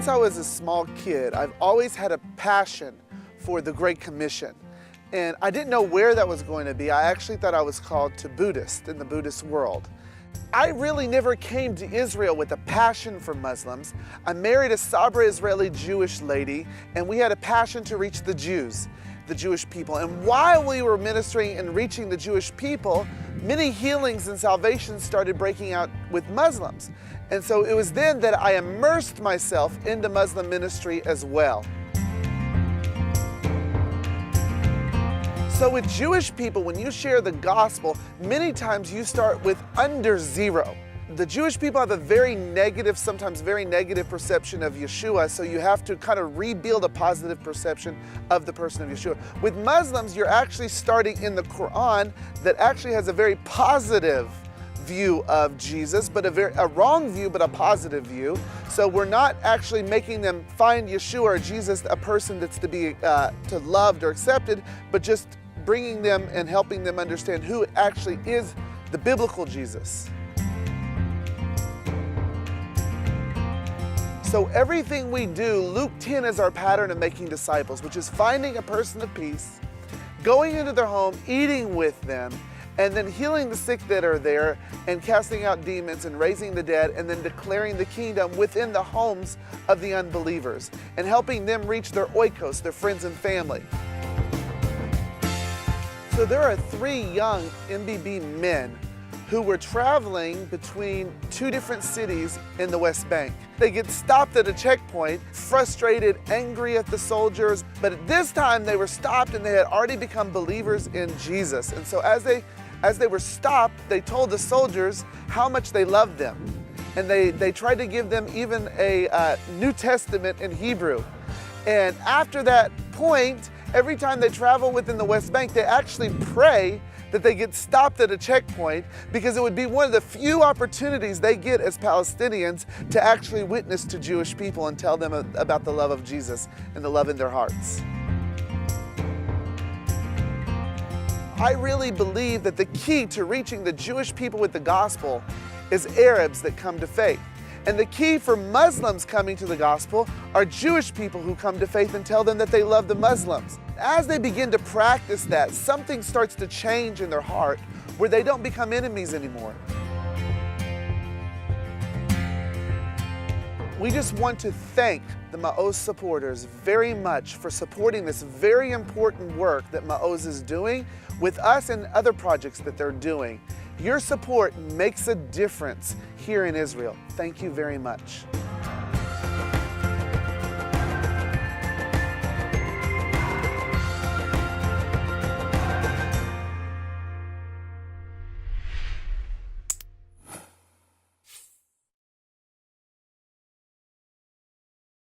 Since I was a small kid, I've always had a passion for the Great Commission. And I didn't know where that was going to be. I actually thought I was called to Buddhist in the Buddhist world. I really never came to Israel with a passion for Muslims. I married a Sabra Israeli Jewish lady, and we had a passion to reach the Jews, the Jewish people. And while we were ministering and reaching the Jewish people, many healings and salvations started breaking out with Muslims. And so it was then that I immersed myself into Muslim ministry as well. So with Jewish people, when you share the gospel, many times you start with under zero. The Jewish people have a very negative, sometimes very negative perception of Yeshua, so you have to kind of rebuild a positive perception of the person of Yeshua. With Muslims, you're actually starting in the Quran that actually has a very positive view of Jesus, but a wrong view, but a positive view. So we're not actually making them find Yeshua or Jesus a person that's to be to loved or accepted, but just bringing them and helping them understand who actually is the biblical Jesus. So everything we do, Luke 10 is our pattern of making disciples, which is finding a person of peace, going into their home, eating with them, and then healing the sick that are there, and casting out demons and raising the dead, and then declaring the kingdom within the homes of the unbelievers, and helping them reach their oikos, their friends and family. So there are 3 young MBB men who were traveling between 2 different cities in the West Bank. They get stopped at a checkpoint, frustrated, angry at the soldiers, but at this time they were stopped and they had already become believers in Jesus. And so as they were stopped, they told the soldiers how much they loved them. And they tried to give them even a New Testament in Hebrew. And after that point, every time they travel within the West Bank, they actually pray that they get stopped at a checkpoint, because it would be one of the few opportunities they get as Palestinians to actually witness to Jewish people and tell them about the love of Jesus and the love in their hearts. I really believe that the key to reaching the Jewish people with the gospel is Arabs that come to faith. And the key for Muslims coming to the gospel are Jewish people who come to faith and tell them that they love the Muslims. As they begin to practice that, something starts to change in their heart where they don't become enemies anymore. We just want to thank the Maoz supporters very much for supporting this very important work that Maoz is doing with us and other projects that they're doing. Your support makes a difference here in Israel. Thank you very much.